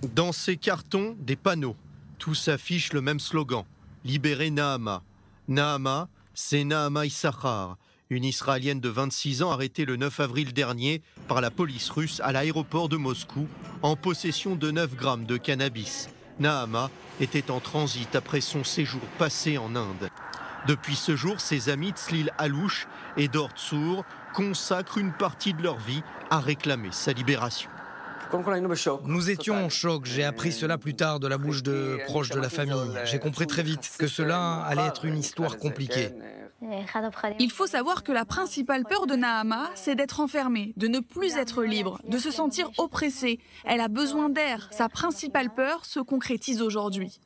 Dans ces cartons, des panneaux. Tous affichent le même slogan. Libérer Nahama. Nahama, c'est Nahama Issachar, une Israélienne de 26 ans arrêtée le 9 avril dernier par la police russe à l'aéroport de Moscou en possession de 9 grammes de cannabis. Nahama était en transit après son séjour passé en Inde. Depuis ce jour, ses amis Tzlil Alouche et Dor Tsour consacrent une partie de leur vie à réclamer sa libération. Nous étions en choc. J'ai appris cela plus tard de la bouche de proches de la famille. J'ai compris très vite que cela allait être une histoire compliquée. Il faut savoir que la principale peur de Nahama, c'est d'être enfermée, de ne plus être libre, de se sentir oppressée. Elle a besoin d'air. Sa principale peur se concrétise aujourd'hui.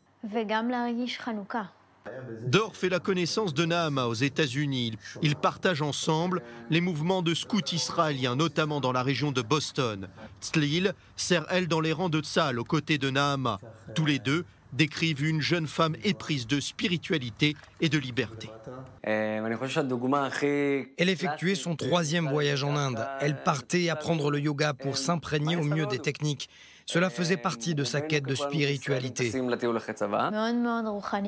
Dor fait la connaissance de Nahama aux États-Unis. Ils partagent ensemble les mouvements de scouts israéliens, notamment dans la région de Boston. Tzlil sert, elle, dans les rangs de Tzahal aux côtés de Nahama. Tous les deux décrivent une jeune femme éprise de spiritualité et de liberté. Elle effectuait son 3e voyage en Inde. Elle partait apprendre le yoga pour s'imprégner au mieux des techniques. Cela faisait partie de sa quête de spiritualité.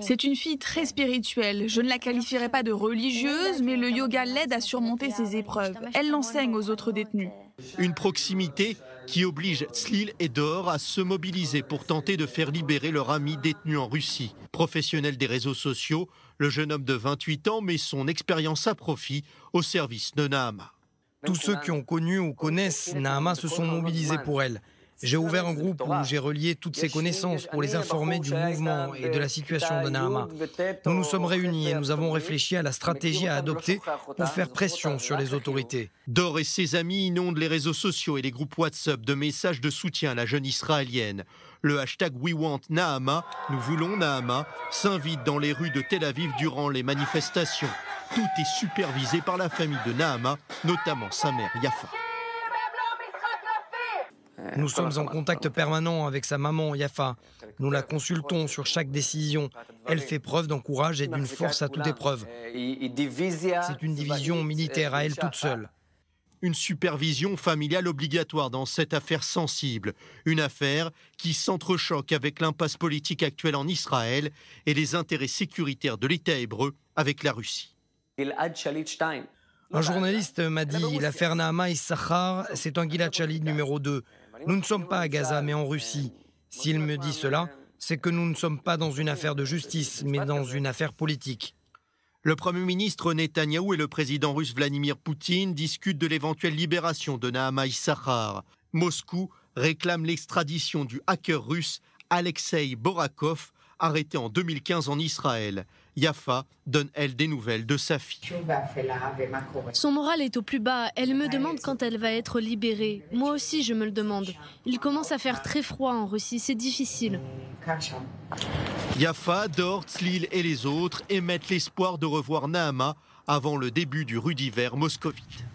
C'est une fille très spirituelle. Je ne la qualifierais pas de religieuse, mais le yoga l'aide à surmonter ses épreuves. Elle l'enseigne aux autres détenus. Une proximité qui oblige Tzlil et Dor à se mobiliser pour tenter de faire libérer leur ami détenu en Russie. Professionnel des réseaux sociaux, le jeune homme de 28 ans met son expérience à profit au service de Nahama. Tous ceux qui ont connu ou connaissent Nahama se sont mobilisés pour elle. J'ai ouvert un groupe où j'ai relié toutes ces connaissances pour les informer du mouvement et de la situation de Nahama. Nous nous sommes réunis et nous avons réfléchi à la stratégie à adopter pour faire pression sur les autorités. Dor et ses amis inondent les réseaux sociaux et les groupes WhatsApp de messages de soutien à la jeune Israélienne. Le hashtag #WeWantNahama, nous voulons Nahama, s'invite dans les rues de Tel Aviv durant les manifestations. Tout est supervisé par la famille de Nahama, notamment sa mère Yafa. Nous sommes en contact permanent avec sa maman, Yafa. Nous la consultons sur chaque décision. Elle fait preuve d'un courage et d'une force à toute épreuve. C'est une division militaire à elle toute seule. Une supervision familiale obligatoire dans cette affaire sensible. Une affaire qui s'entrechoque avec l'impasse politique actuelle en Israël et les intérêts sécuritaires de l'État hébreu avec la Russie. Un journaliste m'a dit « L'affaire Nahama Issachar, c'est un Gilad Shalit numéro 2. Nous ne sommes pas à Gaza, mais en Russie. S'il me dit cela, c'est que nous ne sommes pas dans une affaire de justice, mais dans une affaire politique. » Le Premier ministre Netanyahou et le président russe Vladimir Poutine discutent de l'éventuelle libération de Nahama Issachar. Moscou réclame l'extradition du hacker russe Alexei Borakov, arrêté en 2015 en Israël. Yafa donne, elle, des nouvelles de sa fille. Son moral est au plus bas. Elle me demande quand elle va être libérée. Moi aussi, je me le demande. Il commence à faire très froid en Russie. C'est difficile. Yafa, Dor, Tzlil et les autres émettent l'espoir de revoir Nahama avant le début du rude hiver moscovite.